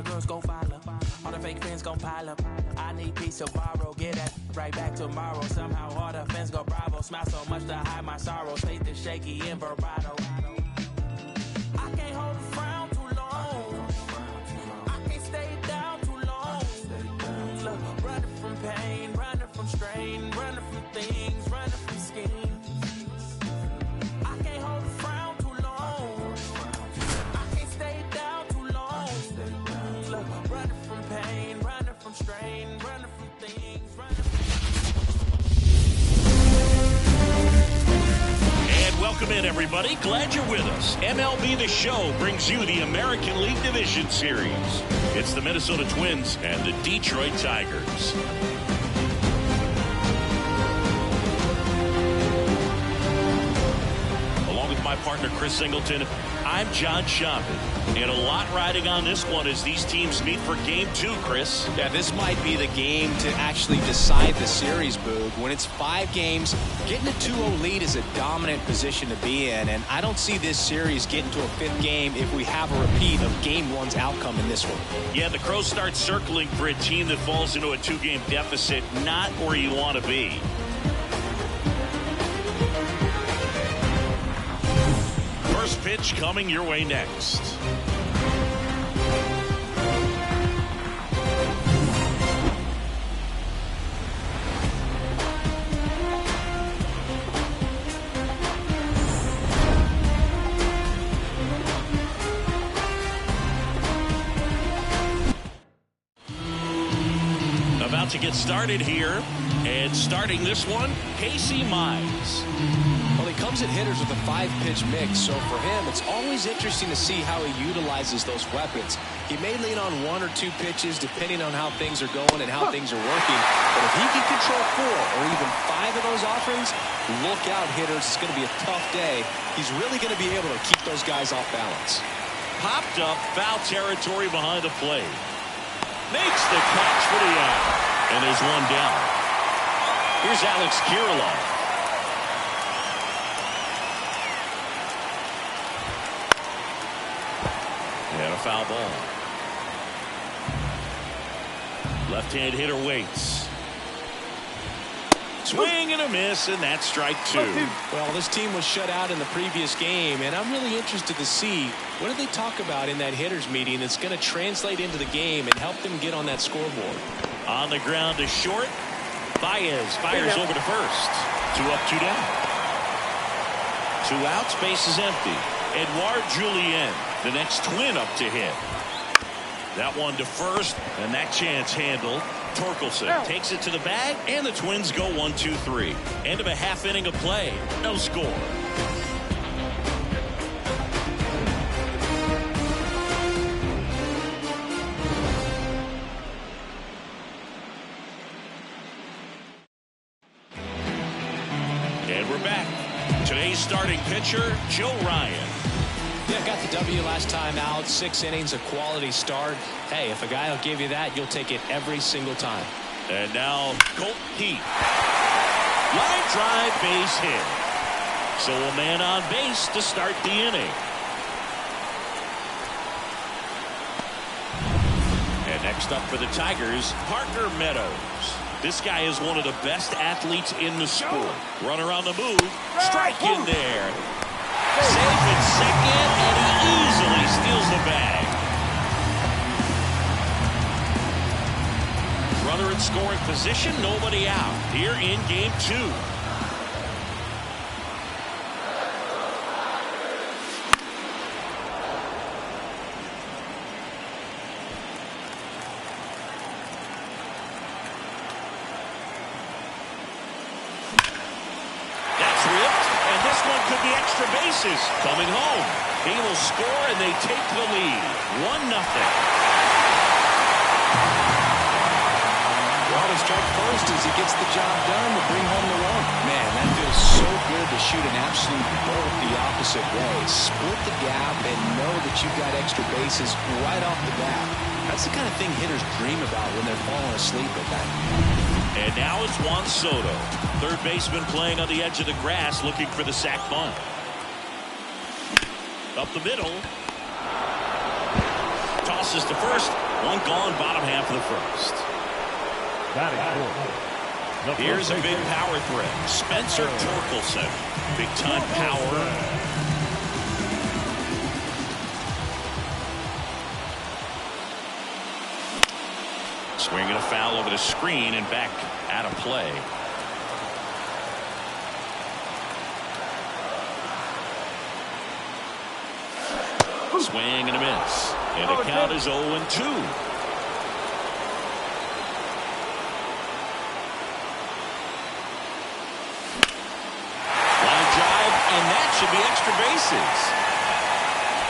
girls gon' follow. All the fake fans gon' pile up. I need peace tomorrow. Get that right back tomorrow. Somehow all the fans go bravo. Smile so much to hide my sorrows. Faith is shaky and vibrato. I can't hold a frown too long. I can't stay down too long. Look, running from pain, running from strain, running from things, running from schemes. I can't hold a frown too long. I can't stay down too long. Look, running from pain, running from strain, running from things, running from... And welcome in, everybody. Glad you're with us. MLB The Show brings you the American League Division Series. It's the Minnesota Twins and the Detroit Tigers. Along with my partner, Chris Singleton, I'm John Shopping. And a lot riding on this one as these teams meet for Game 2, Chris. Yeah, this might be the game to actually decide the series, Boog. When it's 5 games, getting a 2-0 lead is a dominant position to be in, and I don't see this series getting to a 5th game if we have a repeat of Game 1's outcome in this one. Yeah, the Crows start circling for a team that falls into a 2-game deficit, not where you want to be. First pitch coming your way next. About to get started here, and starting this one, Casey Mize. Well, he comes at hitters with a 5-pitch mix, so for him, it's always interesting to see how he utilizes those weapons. He may lean on 1 or 2 pitches depending on how things are going and how things are working, but if he can control 4 or even 5 of those offerings, look out, hitters. It's going to be a tough day. He's really going to be able to keep those guys off balance. Popped up, foul territory behind the plate. Makes the catch for the out. And there's one down. Here's Alex Kirilloff. And a foul ball. Left-hand hitter waits. Swing and a miss, and that's strike 2. Well, this team was shut out in the previous game, and I'm really interested to see what do they talk about in that hitters meeting that's going to translate into the game and help them get on that scoreboard. On the ground to short. Baez fires over to first. 2 up, 2 down. 2 outs, base is empty. Edouard Julien, the next Twin up to hit. That one to first, and that chance handled. Torkelson takes it to the bag, and the Twins go 1-2-3. End of a half inning of play. No score. And we're back. Today's starting pitcher, Joe Ryan. Yeah, got the W last time out. 6 innings, a quality start. Hey, if a guy will give you that, you'll take it every single time. And now Colt Heat. Line drive, base hit. So a man on base to start the inning. And next up for the Tigers, Parker Meadows. This guy is one of the best athletes in the sport. Runner on the move. Strike in there. Safe at second, and he easily steals the bag. Runner in scoring position, nobody out. Here in Game 2. Could be extra bases. Coming home. He will score, and they take the lead. 1-0. Well, to strike first as he gets the job done to bring home the run. Man, that feels so good to shoot an absolute bolt the opposite way. Split the gap and know that you've got extra bases right off the bat. That's the kind of thing hitters dream about when they're falling asleep at night. And now it's Juan Soto. Third baseman playing on the edge of the grass looking for the sac bunt. Up the middle. tosses to first. One gone, bottom half of the first. Here's a big power threat. Spencer Torkelson. Big-time power. Swinging a foul over the screen and back out of play. Swing and a miss. And the count is 0-2. And that should be extra bases.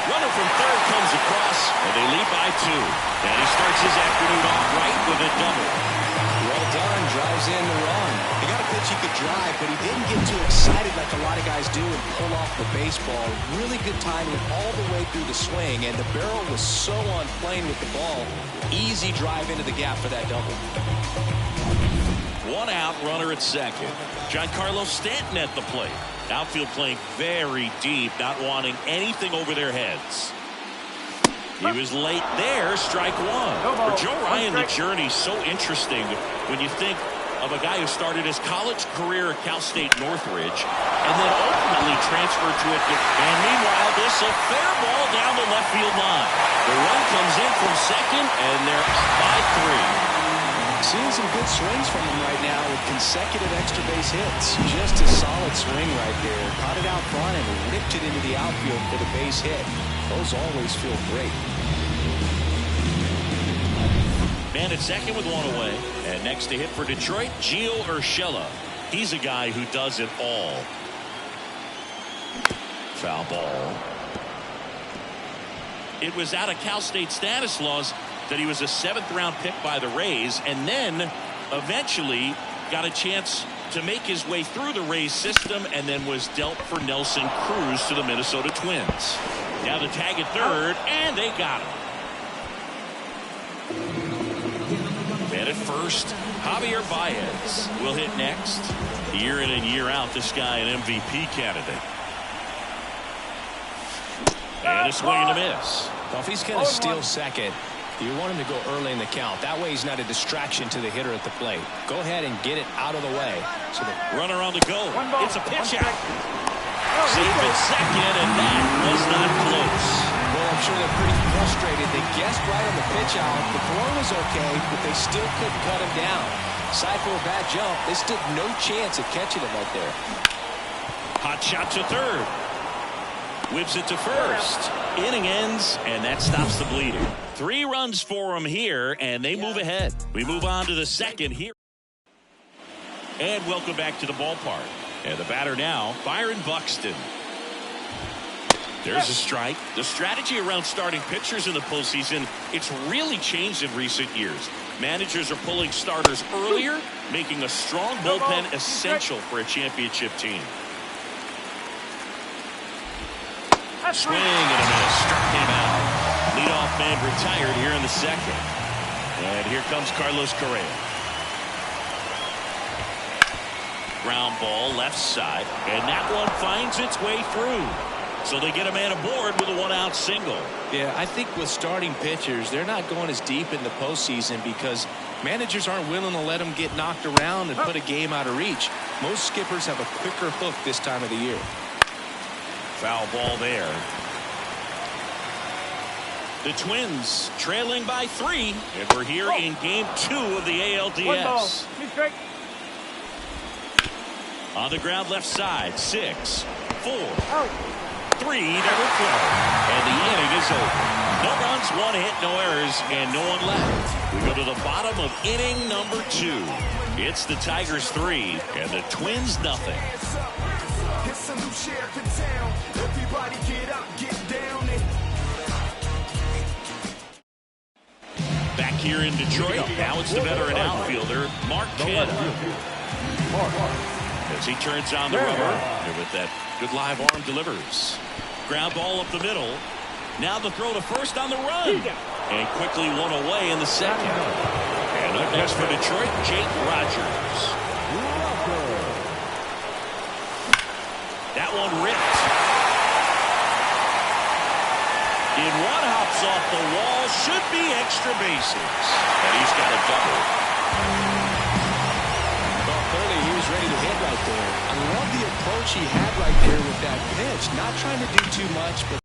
Runner from third comes across, and they lead by 2. And he starts his afternoon off right with a double. Well done. Drives in the run. He got a pitch he could drive, but he didn't get too excited like a lot of guys do and pull off the baseball. Really good timing all the way through the swing, and the barrel was so on plane with the ball. Easy drive into the gap for that double. 1 out, runner at second. Giancarlo Stanton at the plate. Outfield playing very deep, not wanting anything over their heads. He was late there, strike 1. For Joe Ryan, the journey's so interesting when you think of a guy who started his college career at Cal State Northridge and then ultimately transferred to it. And meanwhile, this a fair ball down the left field line. The run comes in from second, and they're up by 3. Seeing some good swings from him right now with consecutive extra base hits. Just a solid swing right there. Caught it out front and ripped it into the outfield for the base hit. Those always feel great. Man at second with 1 away. And next to hit for Detroit, Gio Urshela. He's a guy who does it all. Foul ball. It was out of Cal State Stanislaus that he was a 7th-round pick by the Rays, and then eventually got a chance to make his way through the Rays system, and then was dealt for Nelson Cruz to the Minnesota Twins. Now the tag at third, and they got him. And at first, Javier Baez will hit next. Year in and year out, this guy an MVP candidate. And a swing and a miss. Well, if he's going to steal second, you want him to go early in the count. That way he's not a distraction to the hitter at the plate. Go ahead and get it out of the way. So the runner on the go. It's a pitch out. Safe at second, and that was not close. Well, I'm sure they're pretty frustrated. They guessed right on the pitch out. The throw was okay, but they still couldn't cut him down. Aside from a bad jump, they stood no chance of catching him right there. Hot shot to third. Whips it to first. Inning ends, and that stops the bleeding. 3 runs for him here, and they move ahead. We move on to the second here. And welcome back to the ballpark. And the batter now, Byron Buxton. There's a strike. The strategy around starting pitchers in the postseason, it's really changed in recent years. Managers are pulling starters earlier, making a strong bullpen essential for a championship team. Swing and a miss. Struck him out. Leadoff man retired here in the second. And here comes Carlos Correa. Ground ball left side. And that one finds its way through. So they get a man aboard with a 1-out single. Yeah, I think with starting pitchers, they're not going as deep in the postseason because managers aren't willing to let them get knocked around and put a game out of reach. Most skippers have a quicker hook this time of the year. Foul ball there. The Twins trailing by 3, and we're here in game 2 of the ALDS. On the ground left side, 6, 4, 3, double play. And the inning is over. No runs, 1 hit, no errors, and no one left. We go to the bottom of inning number 2. It's the Tigers 3 and the Twins nothing. Back here in Detroit, now it's the veteran outfielder, Mark Canha. As he turns on the rubber, and with that good live arm delivers. Ground ball up the middle. Now the throw to first on the run. And quickly 1 away in the second. And up next for Detroit, Jake Rogers. That one ripped. In 1 hop Pops off the wall. Should be extra bases. And he's got a double. Well, clearly he was ready to hit right there. I love the approach he had right there with that pitch. Not trying to do too much, but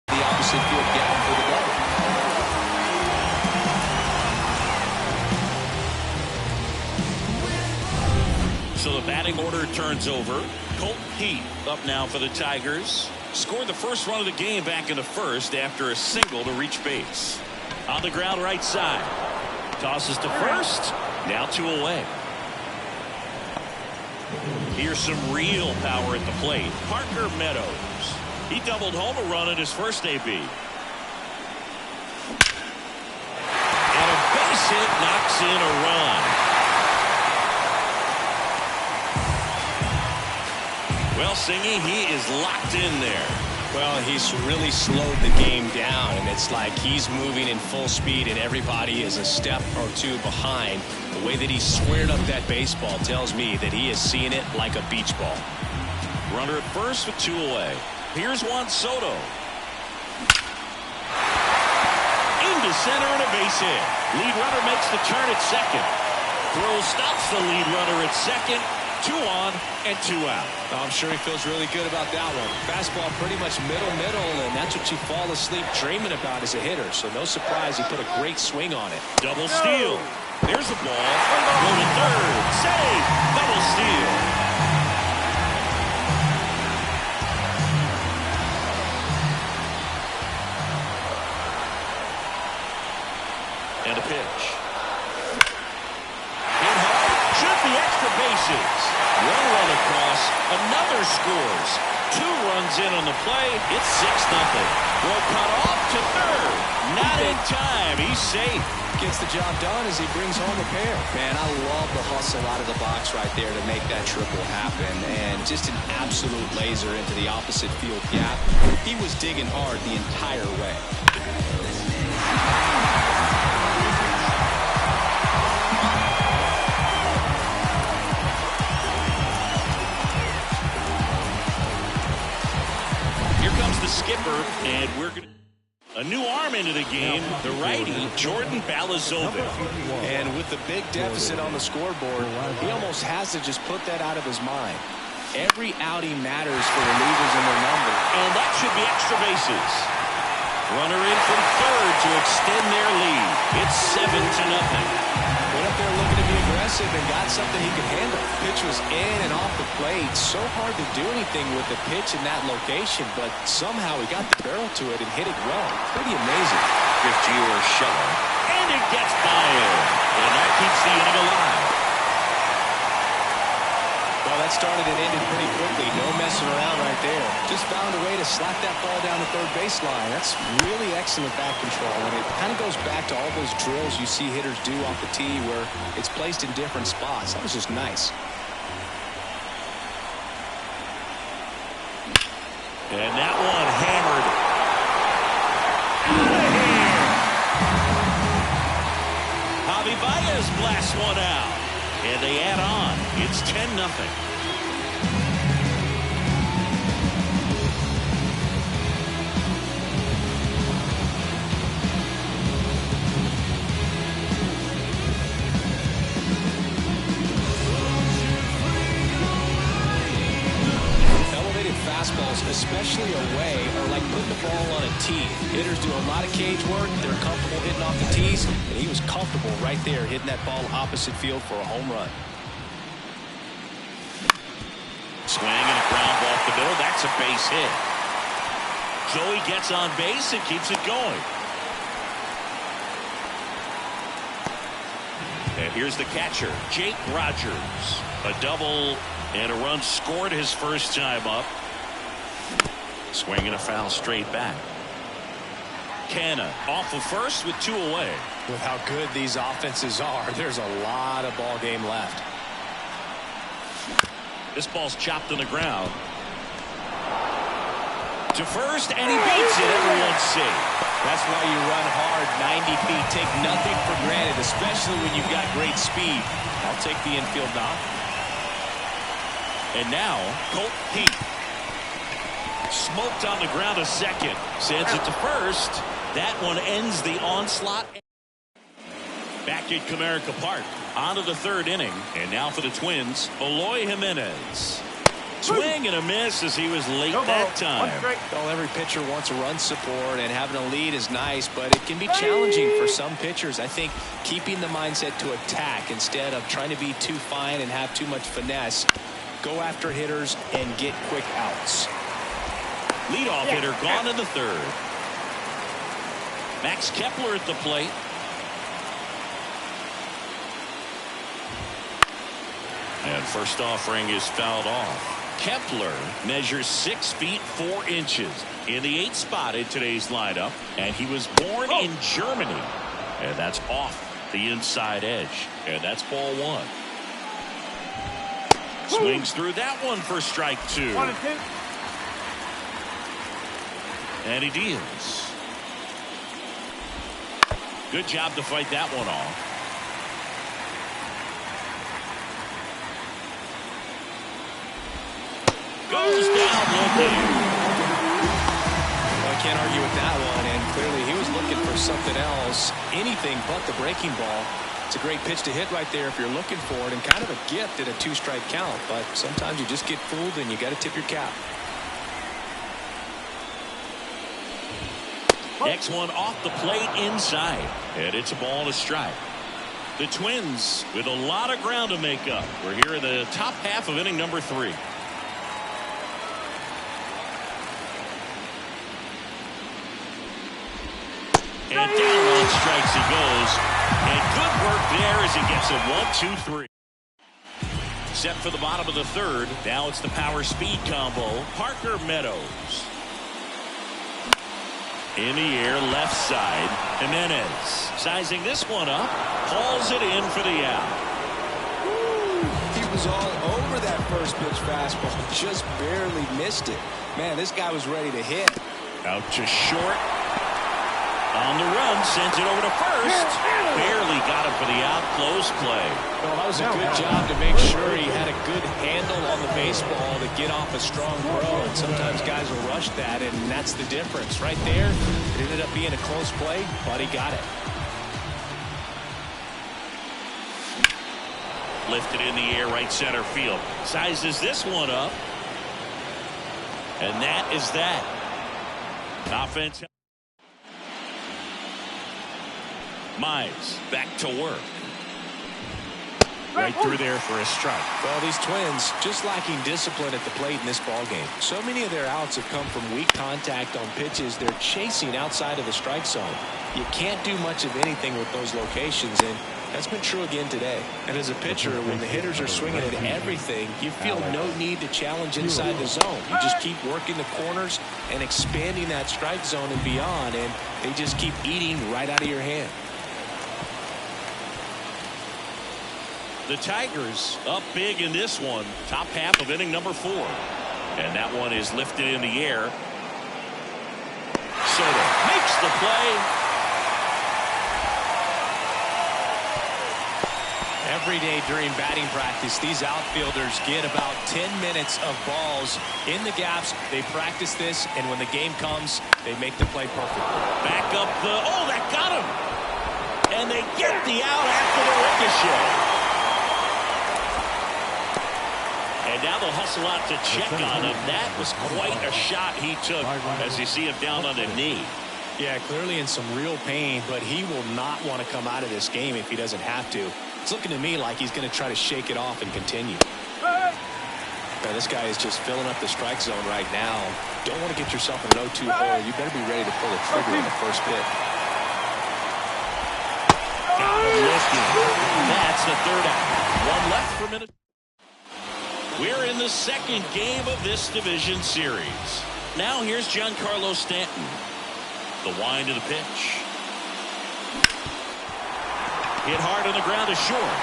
the opposite field gap for the double. So the batting order turns over. Colt Heath up now for the Tigers. Scored the first run of the game back in the first after a single to reach base. On the ground right side. Tosses to first. Now 2 away. Here's some real power at the plate. Parker Meadows. He doubled home a run in his first AB. And a base hit knocks in a run. Well, Singy, he is locked in there. Well, he's really slowed the game down, and it's like he's moving in full speed, and everybody is a step or two behind. The way that he squared up that baseball tells me that he is seeing it like a beach ball. Runner at first with 2 away. Here's Juan Soto. Into center and a base hit. Lead runner makes the turn at second. Throw stops the lead runner at second. 2 on and 2 out. Oh, I'm sure he feels really good about that one. Fastball pretty much middle, and that's what you fall asleep dreaming about as a hitter. So no surprise he put a great swing on it. Double steal. There's the ball. Go to third. Save. Double steal. And a pitch. Should be extra bases. 1 run across. Another scores. 2 runs in on the play. It's 6-0. Throw cut off to third. Not in time. He's safe. Gets the job done as he brings home a pair. Man, I love the hustle out of the box right there to make that triple happen. And just an absolute laser into the opposite field gap. He was digging hard the entire way. The skipper, and we're going to a new arm into the game, the righty Jordan Balazovic. And with the big deficit on the scoreboard, he almost has to just put that out of his mind. Every outing matters for relievers in their number, and that should be extra bases. Runner in from third to extend their lead. It's 7-0. Went up there looking to be aggressive and got something he could handle. Pitch was in and off the plate. So hard to do anything with the pitch in that location, but somehow he got the barrel to it and hit it well. Pretty amazing. Here's Gio Urshela. And it gets by him. And that keeps the inning alive. Well, that started and ended pretty quickly. No messing around right there. Just found a way to slap that ball down the third baseline. That's really excellent bat control. And it kind of goes back to all those drills you see hitters do off the tee where it's placed in different spots. That was just nice. And that one hammered. Out of here. Javi Baez blasts one out. And they add on. It's 10-0. Elevated fastballs, especially away, are like putting the ball on a tee. Hitters do a lot of cage work. They're comfortable hitting off the tees, and he was comfortable right there hitting that ball opposite field for a home run. Swing and a ground ball up the middle. That's a base hit. Joey gets on base and keeps it going. And here's the catcher, Jake Rogers. A double and a run scored his first time up. Swing and a foul straight back. Canna off of first with 2 away. With how good these offenses are, there's a lot of ball game left. This ball's chopped on the ground. To first, and he beats it. Everyone's safe. That's why you run hard 90 feet. Take nothing for granted, especially when you've got great speed. I'll take the infield knock. And now, Colt Heath. smoked on the ground to second. Sends it to first. That one ends the onslaught. Back at Comerica Park. On to the third inning. And now for the Twins, Eloy Jimenez. Swing and a miss as he was late that time. Well, every pitcher wants a run support, and having a lead is nice, but it can be challenging for some pitchers. I think keeping the mindset to attack instead of trying to be too fine and have too much finesse. Go after hitters and get quick outs. Leadoff hitter gone in the third. Max Kepler at the plate. And first offering is fouled off. Kepler measures 6 feet 4 inches in the 8th spot in today's lineup, and he was born in Germany, and that's off the inside edge, and that's ball 1. Swings through that one for strike 2. 1 and 2. And he deals. Good job to fight that one off. Goes down looking. Well, I can't argue with that one, and clearly he was looking for something else, anything but the breaking ball. It's a great pitch to hit right there if you're looking for it, and kind of a gift at a 2-strike count, but sometimes you just get fooled and you got to tip your cap. Next one off the plate inside, and it's a ball and a strike. The Twins with a lot of ground to make up. We're here in the top half of inning number 3. And down on strikes he goes. And good work there as he gets it 1, 2, 3. Set for the bottom of the third. Now it's the power speed combo. Parker Meadows. In the air, left side. Jimenez sizing this one up. Hauls it in for the out. He was all over that first pitch fastball. Just barely missed it. Man, this guy was ready to hit. Out to short. On the run, sends it over to first. Barely got him for the out. Close play. Well, that was a good job to make sure he had a good handle on the baseball to get off a strong throw. And sometimes guys will rush that, and that's the difference. Right there, it ended up being a close play, but he got it. Lifted in the air, right center field. Sizes this one up. And that is that. Offense. Mize back to work. Right through there for a strike. Well, these Twins just lacking discipline at the plate in this ball game. So many of their outs have come from weak contact on pitches they're chasing outside of the strike zone. You can't do much of anything with those locations, and that's been true again today. And as a pitcher, when the hitters are swinging at everything, you feel no need to challenge inside the zone. You just keep working the corners and expanding that strike zone and beyond, and they just keep eating right out of your hand. The Tigers up big in this one. Top half of inning number 4. And that one is lifted in the air. Soto makes the play. Every day during batting practice, these outfielders get about 10 minutes of balls in the gaps. They practice this, and when the game comes, they make the play perfect. Back up the... Oh, that got him. And they get the out after the ricochet. And now they'll hustle out to check on him. That was quite a shot he took as you see him down on the knee. Yeah, clearly in some real pain, but he will not want to come out of this game if he doesn't have to. It's looking to me like he's going to try to shake it off and continue. Now, this guy is just filling up the strike zone right now. Don't want to get yourself in an 0-2 hole. You better be ready to pull the trigger on the first pitch. Got him lifting. That's the third out. One left for minute. We're in the second game of this division series. Now here's Giancarlo Stanton. The wind of the pitch. Hit hard on the ground to short.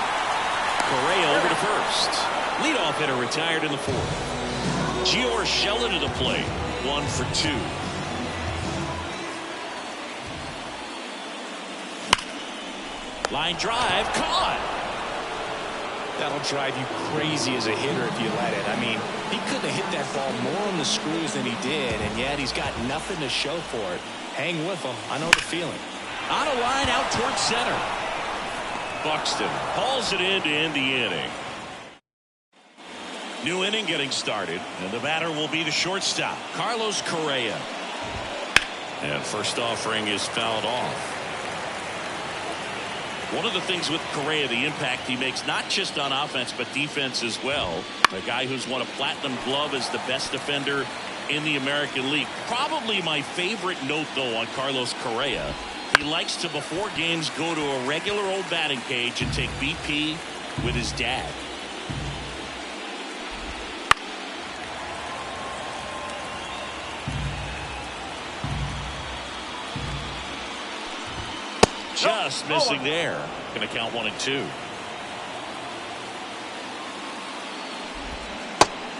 Correa over to first. Leadoff hitter retired in the 4th. Gio Urshela to the plate. 1 for 2. Line drive caught. That'll drive you crazy as a hitter if you let it. I mean, he couldn't have hit that ball more on the screws than he did, and yet he's got nothing to show for it. Hang with him. I know the feeling. On a line out towards center. Buxton hauls it in to end the inning. New inning getting started, and the batter will be the shortstop, Carlos Correa. And first offering is fouled off. One of the things with Correa, the impact he makes not just on offense but defense as well. A guy who's won a platinum glove as the best defender in the American League. Probably my favorite note, though, on Carlos Correa. He likes to, before games, go to a regular old batting cage and take BP with his dad. Just missing there. Going to count 1 and 2.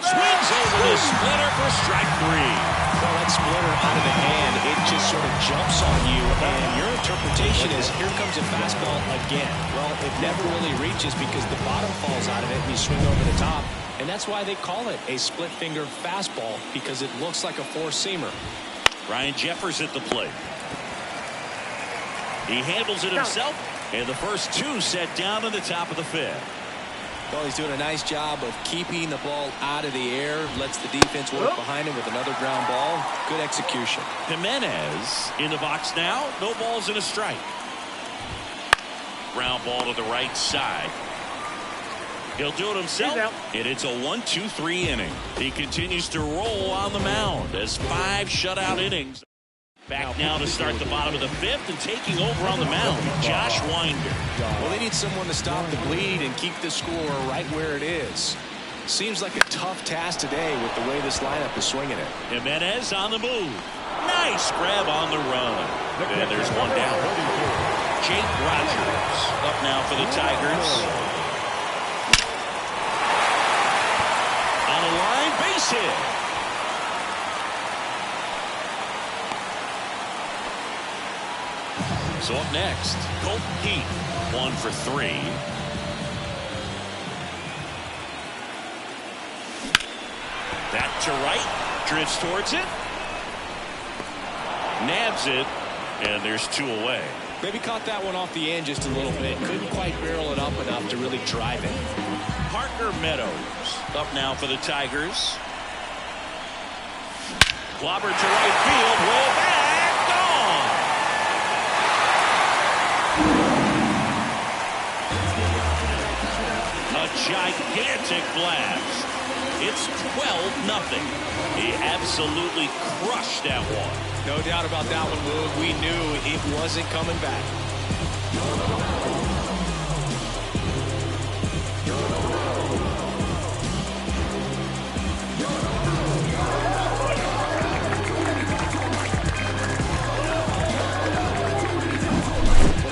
Swings over the splitter for strike 3. Well, that splitter out of the hand, it just sort of jumps on you, and your interpretation is, here comes a fastball again. Well, it never really reaches because the bottom falls out of it and you swing over the top, and that's why they call it a split-finger fastball, because it looks like a four-seamer. Ryan Jeffers at the plate. He handles it himself, and the first 2 set down in the top of the 5th. Well, he's doing a nice job of keeping the ball out of the air, lets the defense work behind him with another ground ball. Good execution. Jimenez in the box now. No balls and a strike. Ground ball to the right side. He'll do it himself, and it's a 1-2-3 inning. He continues to roll on the mound as 5 shutout innings. Back now to start the bottom of the 5th, and taking over on the mound, Josh Winder. Well, they need someone to stop the bleed and keep the score right where it is. Seems like a tough task today with the way this lineup is swinging it. Jimenez on the move. Nice grab on the run. And there's 1 down. Jake Rogers up now for the Tigers. On a line, base hit. So up next, Colton Heath, 1 for 3. Back to right, drifts towards it, nabs it, and there's 2 away. Maybe caught that one off the end just a little bit. Couldn't quite barrel it up enough to really drive it. Parker Meadows up now for the Tigers. Clobbered to right field, way back, gone. A gigantic blast. It's 12-0. He absolutely crushed that one. No doubt about that one, Boog. We knew it wasn't coming back.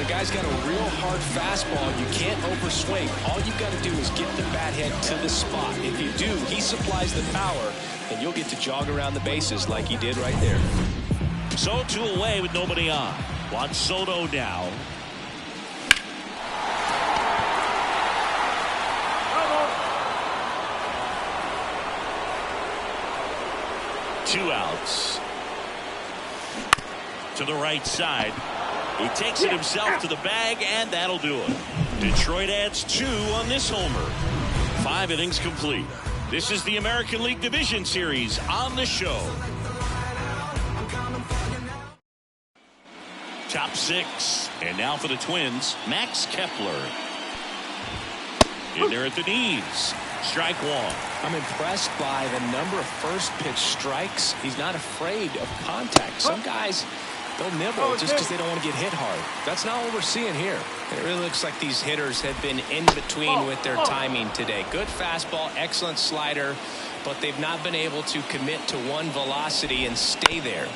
Guy's got a real hard fastball. You can't overswing. All you've got to do is get the bat head to the spot. If you do, he supplies the power, and you'll get to jog around the bases like he did right there. So 2 away with nobody on. Juan Soto now. Two outs. To the right side. He takes it himself to the bag, and that'll do it. Detroit adds 2 on this homer. 5 innings complete. This is the American League Division Series on the show. Top 6. And now for the Twins, Max Kepler. In there at the knees. Strike 1. I'm impressed by the number of first pitch strikes. He's not afraid of contact. Some guys, they'll nibble just because they don't want to get hit hard. That's not what we're seeing here. It really looks like these hitters have been in between with their timing today. Good fastball, excellent slider, but they've not been able to commit to one velocity and stay there.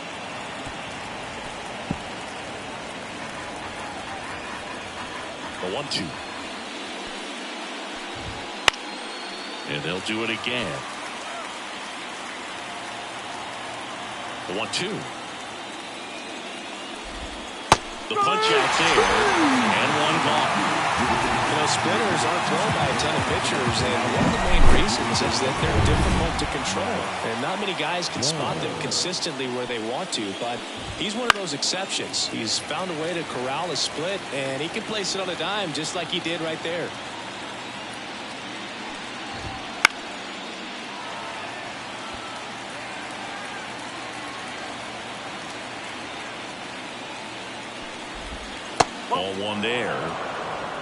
The 1-2. And they'll do it again. The 1-2. The punch out there, and one gone. You know, splitters aren't thrown by a ton of pitchers, and one of the main reasons is that they're difficult to control. And not many guys can spot them consistently where they want to, but he's one of those exceptions. He's found a way to corral a split, and he can place it on a dime just like he did right there. Ball one there.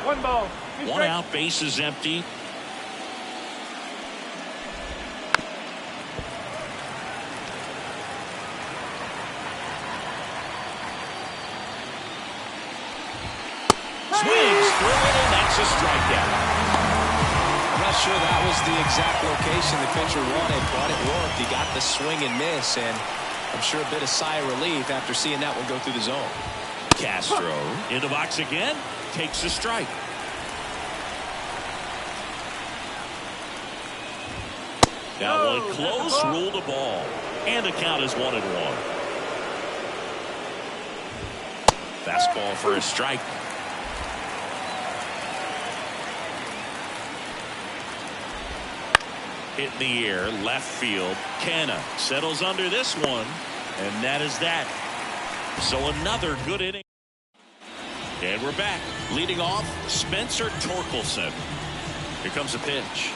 One ball. One out, base is empty. Swings through it, and that's a strikeout. I'm not sure that was the exact location the pitcher wanted, but it worked. He got the swing and miss, and I'm sure a bit of sigh of relief after seeing that one go through the zone. Castro in the box again, takes a strike. Now one close, ruled a ball, and the count is 1-1. Fastball for a strike. Hit in the air, left field. Canna settles under this one, and that is that. So another good inning. And we're back. Leading off, Spencer Torkelson. Here comes a pitch.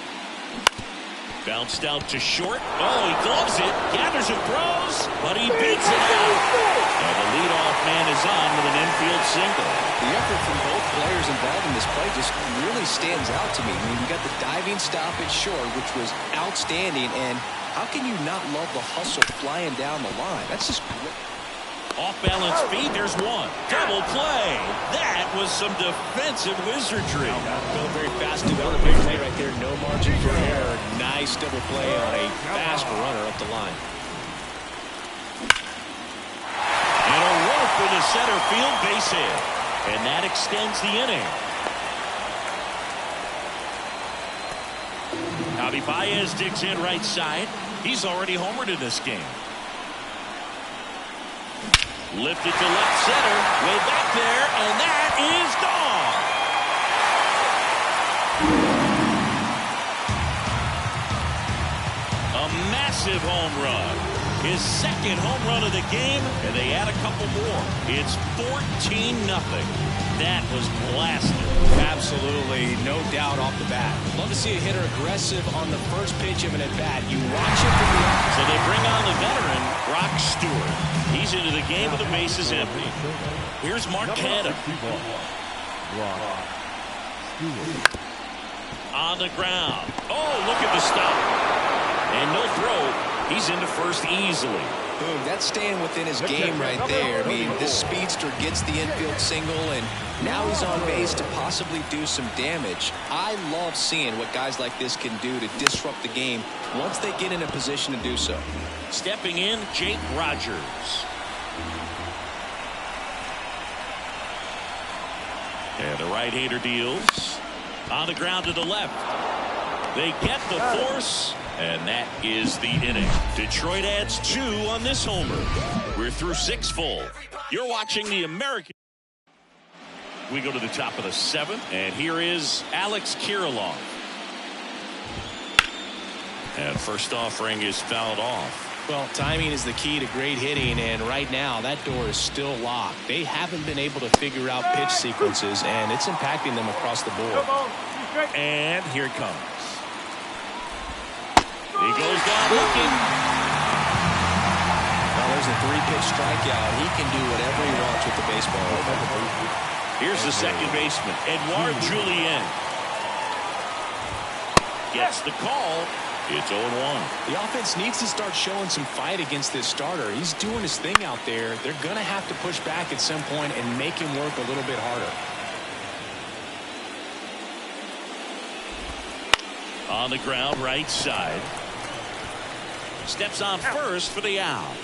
Bounced out to short. Oh, he gloves it. Gathers and throws, but he beats it out. And the leadoff man is on with an infield single. The effort from both players involved in this play just really stands out to me. I mean, you got the diving stop at short, which was outstanding. And how can you not love the hustle flying down the line? That's just great. Off-balance feed, there's one. Double play. That was some defensive wizardry. Going very fast to the other big play right there. No margin for error. Nice double play on a fast runner up the line. And a rope in the center field base hit. And that extends the inning. Javi Baez digs in right side. He's already homered in this game. Lifted to left center, way back there, and that is gone. A massive home run. His second home run of the game, and they add a couple more. It's 14-0. That was blasted. Absolutely, no doubt off the bat. Love to see a hitter aggressive on the first pitch of an at-bat. You watch it from the outside. So they bring on the veteran, Brock Stewart. He's into the game with the bases empty. Here's Mark Canha. On the ground. Oh, look at the stop. And no throw. He's into first easily. Boom, that's staying within his game right there. I mean, this speedster gets the infield single, and now he's on base to possibly do some damage. I love seeing what guys like this can do to disrupt the game once they get in a position to do so. Stepping in, Jake Rogers. And the right-hander deals. On the ground to the left. They get the force, and that is the inning. Detroit adds 2 on this homer. We're through 6 full. You're watching the American. We go to the top of the 7th, and here is Alex Kirilloff. And first offering is fouled off. Well, timing is the key to great hitting, and right now that door is still locked. They haven't been able to figure out pitch sequences, and it's impacting them across the board. And here it comes. He goes down looking. Well, there's a 3-pitch strikeout. He can do whatever he wants with the baseball. Here's the second baseman, Edouard Julien. Gets the call. It's 0-1. The offense needs to start showing some fight against this starter. He's doing his thing out there. They're going to have to push back at some point and make him work a little bit harder. On the ground, right side. Steps on first for the out.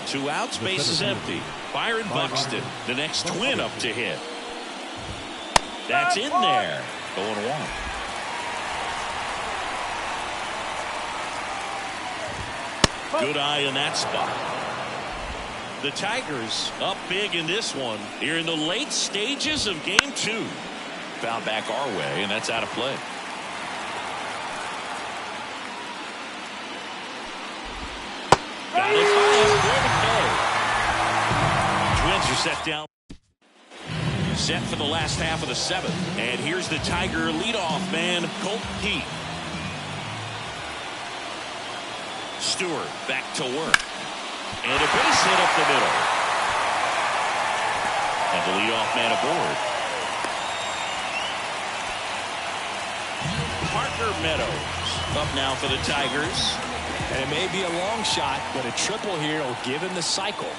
2 outs, base is empty. Byron Buxton, the next twin up to hit. That's in there. 0-1. Good eye in that spot. The Tigers up big in this one here in the late stages of game 2. fouled back our way, and that's out of play. Got it by him. Twins are set down. Set for the last half of the seventh. And here's the Tiger leadoff man, Colt Heath. Stewart back to work. And a base hit up the middle. And the leadoff man aboard. Parker Meadows up now for the Tigers. And it may be a long shot, but a triple here will give him the cycle.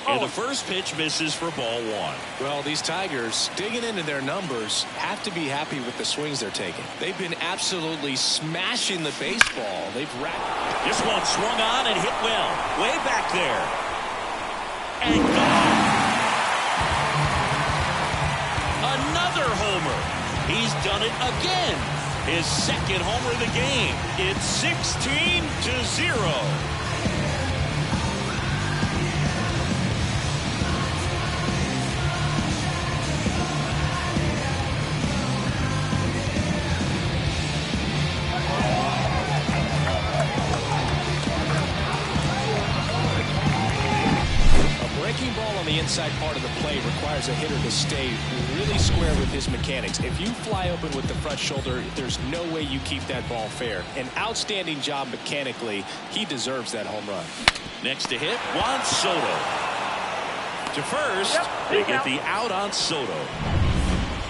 And the first pitch misses for ball one. Well, these Tigers, digging into their numbers, have to be happy with the swings they're taking. They've been absolutely smashing the baseball. They've racked. This one swung on and hit well. Way back there. And gone. Another homer. He's done it again. His second homer of the game. It's 16-0. The inside part of the play requires a hitter to stay really square with his mechanics. If you fly open with the front shoulder, there's no way you keep that ball fair. An outstanding job mechanically. He deserves that home run. Next to hit, Juan Soto. To first, they get the out on Soto.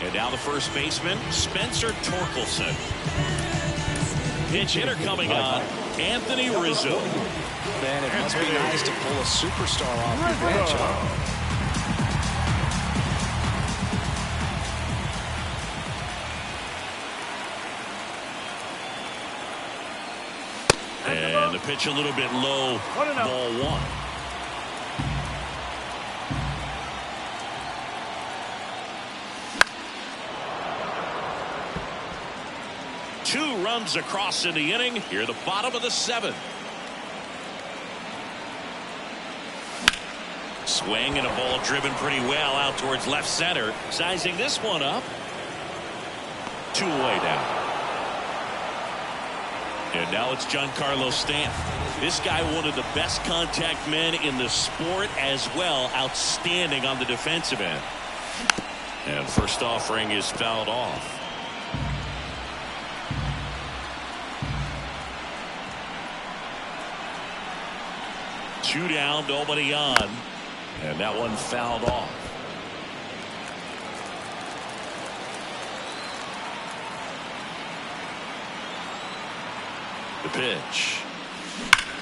And now the first baseman, Spencer Torkelson. Pitch hitter coming on, Anthony Rizzo. Man, it must be nice to pull a superstar off your bench. And the pitch a little bit low, ball one. Two runs across in the inning. Here, the bottom of the seventh. Swing and a ball driven pretty well out towards left center. Sizing this one up. 2 away now. And now it's Giancarlo Stanton. This guy, one of the best contact men in the sport as well. Outstanding on the defensive end. And first offering is fouled off. Two down, nobody on. And that one fouled off. The pitch.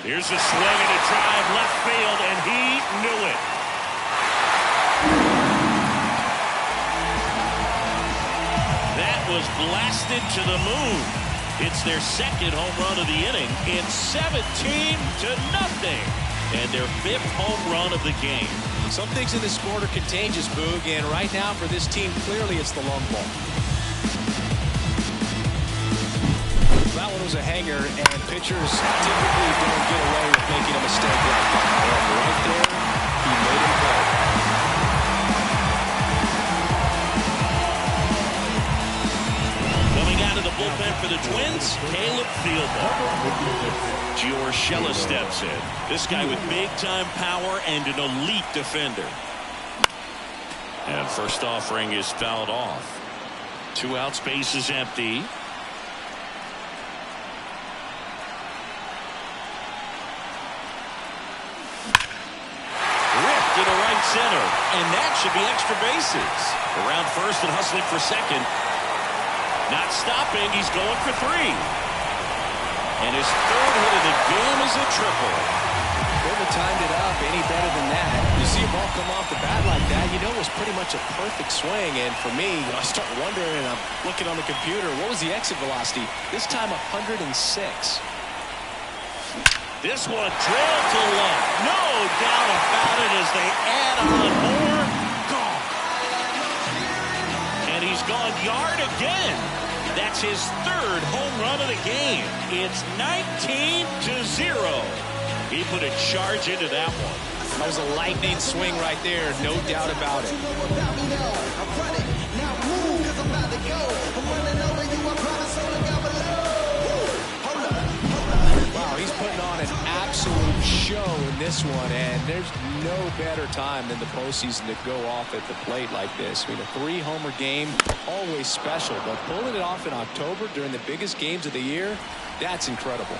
Here's a swing and a drive left field, and he knew it. That was blasted to the moon. It's their second home run of the inning. It's 17-0. And their 5th home run of the game. Some things in this sport are contagious, Boog, and right now for this team, clearly it's the long ball. That one was a hanger, and pitchers typically don't get away with making a mistake like that. Right there, he made him play. Coming out of the bullpen for the Twins, Caleb Thielbar. Giorgella steps in. This guy with big-time power and an elite defender. And first offering is fouled off. 2 outs, base is empty. Ripped to the right center, and that should be extra bases. Around first and hustling for second. Not stopping, he's going for 3. And his 3rd hit of the game is a triple. Couldn't have timed it up any better than that. You see a ball come off the bat like that, you know it was pretty much a perfect swing. And for me, I start wondering, and I'm looking on the computer, what was the exit velocity? This time 106. This one drilled to left. No doubt about it as they add on more. Gone. And he's gone yard again. That's his 3rd home run of the game. It's 19-0. He put a charge into that one. That was a lightning swing right there, no doubt about it. Wow, he's putting on an absolute show in this one, and there's no better time than the postseason to go off at the plate like this. I mean, a 3-homer game, always special, but pulling it off in October during the biggest games of the year, that's incredible.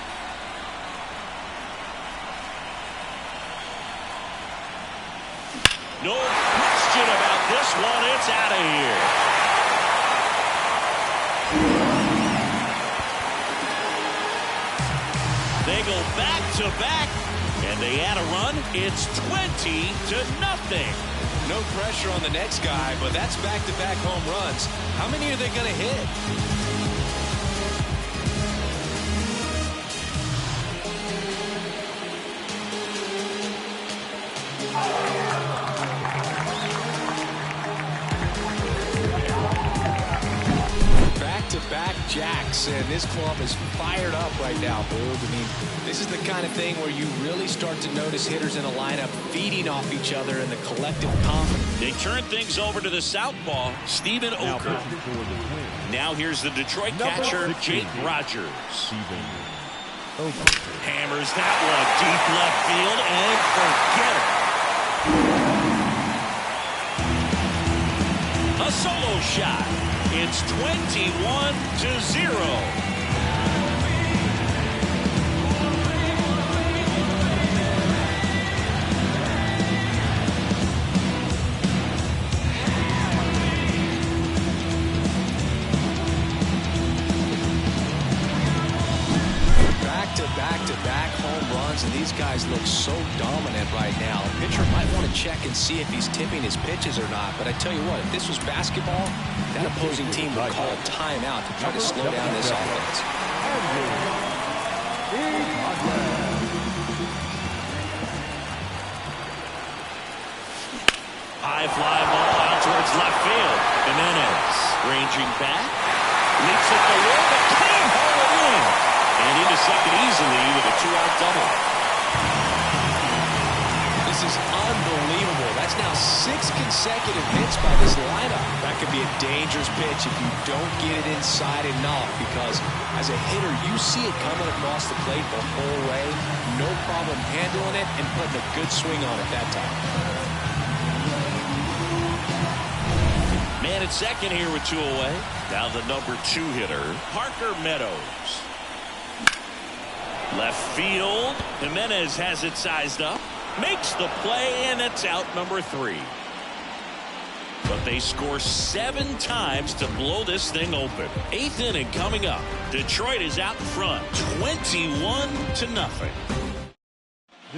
No question about this one. It's out of here. They go back-to-back, and they add a run. It's 20-0. No pressure on the next guy, but that's back-to-back home runs. How many are they going to hit? Back-to-back jacks, and this club is fired up right now, Boog. I mean, this is the kind of thing where you really start to notice hitters in a lineup feeding off each other and the collective confidence. They turn things over to the southpaw, Steven Oker. Now here's the Detroit catcher, Jake Rogers. Hammers that one deep left field, and forget it. A solo shot. It's 21-0. Back-to-back home runs, and these guys look so dominant right now. A pitcher might want to check and see if he's tipping his pitches or not, but I tell you what, if this was basketball, that opposing team would call a timeout to try to slow down this offense. High fly ball out towards left field. Jimenez ranging back. Leaps at the wall, but can't haul it in. And into second easily with a 2-out double. This is unbelievable. That's now 6 consecutive hits by this lineup. That could be a dangerous pitch if you don't get it inside enough, because as a hitter, you see it coming across the plate the whole way. No problem handling it and putting a good swing on it that time. Man at second here with 2 away. Now the number 2 hitter, Parker Meadows. Left field. Jimenez has it sized up. Makes the play, and it's out number 3. But they score 7 times to blow this thing open. 8th inning coming up. Detroit is out in front, 21-0.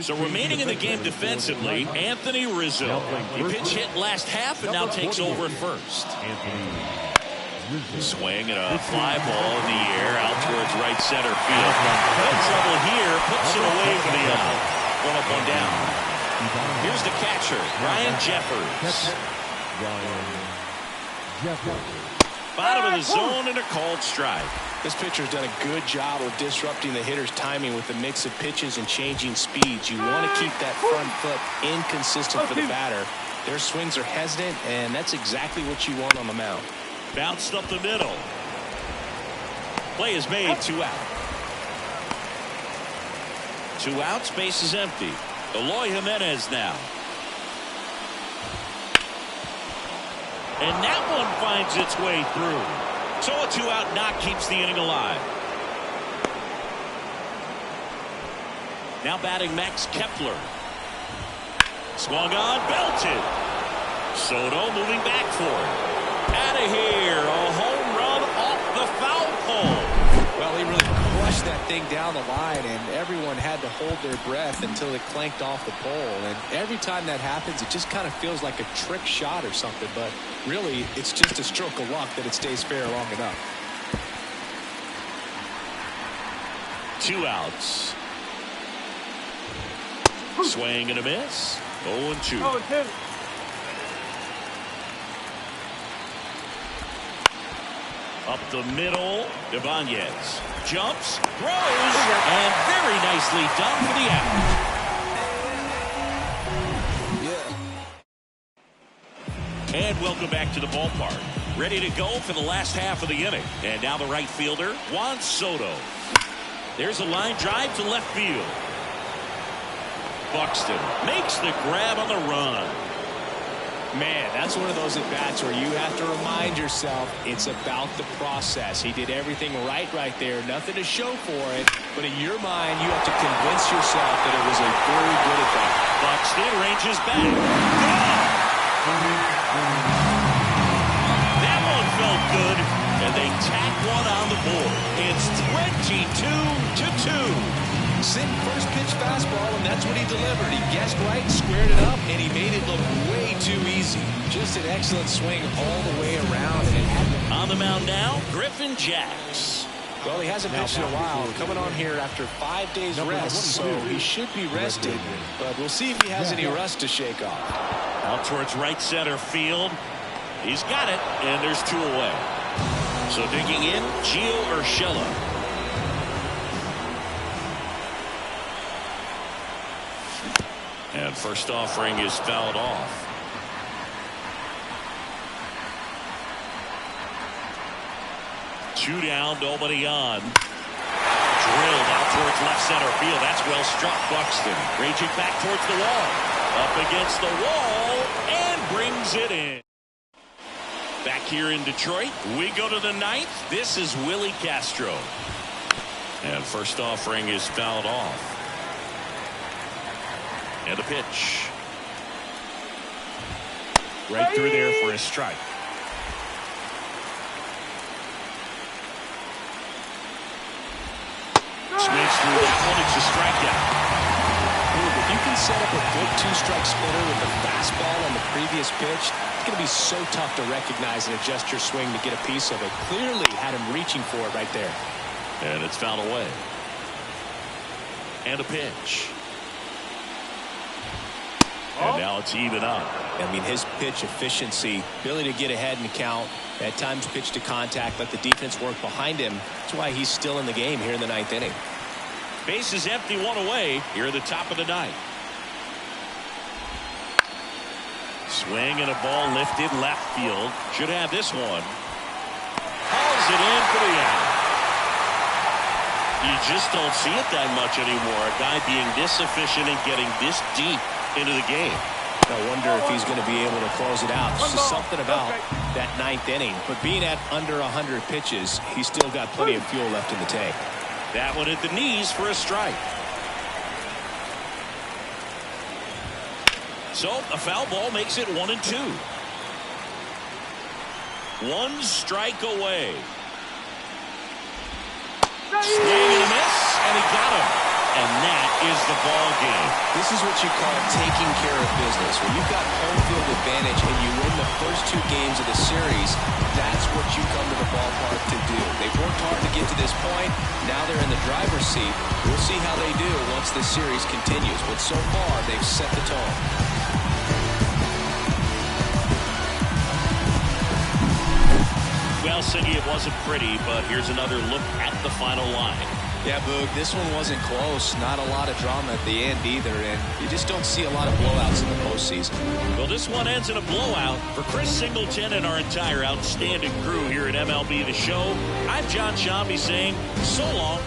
So remaining in the game defensively, Anthony Rizzo. He pitch hit last half and now takes over at first. Swing and a fly ball in the air out towards right center field. No trouble here, puts it away for the out. 1 up, 1 down. Here's the catcher, Ryan Jeffers. Bottom of the zone and a called strike. This pitcher's done a good job of disrupting the hitter's timing with the mix of pitches and changing speeds. You want to keep that front foot inconsistent for the batter. Their swings are hesitant, and that's exactly what you want on the mound. Bounced up the middle. Play is made, 2 out. 2 outs, base is empty. Eloy Jimenez now. And that one finds its way through. So a 2-out knock keeps the inning alive. Now batting Max Kepler. Swung on, belted. Soto moving back for it. Out of here, a home run off the foul pole. Well, he really crushed that thing down the line, and everyone had to hold their breath until it clanked off the pole. And every time that happens, it just kind of feels like a trick shot or something, but really, it's just a stroke of luck that it stays fair long enough. 2 outs. Swing and a miss. 0-2. 0-2. Up the middle, Ibanez jumps, throws, and very nicely done for the out. And welcome back to the ballpark. Ready to go for the last half of the inning. And now the right fielder, Juan Soto. There's a line drive to left field. Buxton makes the grab on the run. Man, that's one of those at-bats where you have to remind yourself it's about the process. He did everything right there. Nothing to show for it. But in your mind, you have to convince yourself that it was a very good at-bat. Buxton ranges back. That one felt good. And they tack one on the board. It's 22-2. Sitting first pitch fastball, and that's what he delivered. He guessed right, squared it up, and he made it look way too easy. Just an excellent swing all the way around. And it had on the mound now, Griffin Jacks. Well, he hasn't pitched in a while. Coming on here after 5 days rest, so he should be rested. But we'll see if he has any rust to shake off. Out towards right center field. He's got it, and there's 2 away. So digging in, Gio Urshela. And first offering is fouled off. Two down, nobody on. Drilled out towards left center field. That's well struck. Buxton raging back towards the wall. Up against the wall and brings it in. Back here in Detroit, we go to the 9th. This is Willie Castro. And first offering is fouled off. And a pitch. Right through there for a strike. Swings through that one. It's a strikeout. If you can set up a good 2-strike splitter with the fastball on the previous pitch, it's going to be so tough to recognize and adjust your swing to get a piece of it. Clearly had him reaching for it right there. And it's fouled away. And a pitch. And now it's even up. I mean, his pitch efficiency, ability to get ahead in the count, at times pitch to contact, let the defense work behind him. That's why he's still in the game here in the 9th inning. Base is empty, 1 away here at the top of the 9th. Swing and a ball lifted left field. Should have this one. Hauls it in for the out. You just don't see it that much anymore. A guy being this efficient and getting this deep into the game. I wonder if he's going to be able to close it out. There's just something about that 9th inning. But being at under 100 pitches, he's still got plenty of fuel left in the tank. That one at the knees for a strike. So a foul ball makes it 1-2. 1 strike away. Swing and a miss, and he got him. And that is the ball game. This is what you call taking care of business. When you've got home field advantage and you win the first 2 games of the series, that's what you come to the ballpark to do. They've worked hard to get to this point. Now they're in the driver's seat. We'll see how they do once this series continues. But so far, they've set the tone. Well, Siggy, it wasn't pretty, but here's another look at the final line. Yeah, Boog, this one wasn't close. Not a lot of drama at the end either, and you just don't see a lot of blowouts in the postseason. Well, this one ends in a blowout. For Chris Singleton and our entire outstanding crew here at MLB The Show, I'm John Shambi saying so long.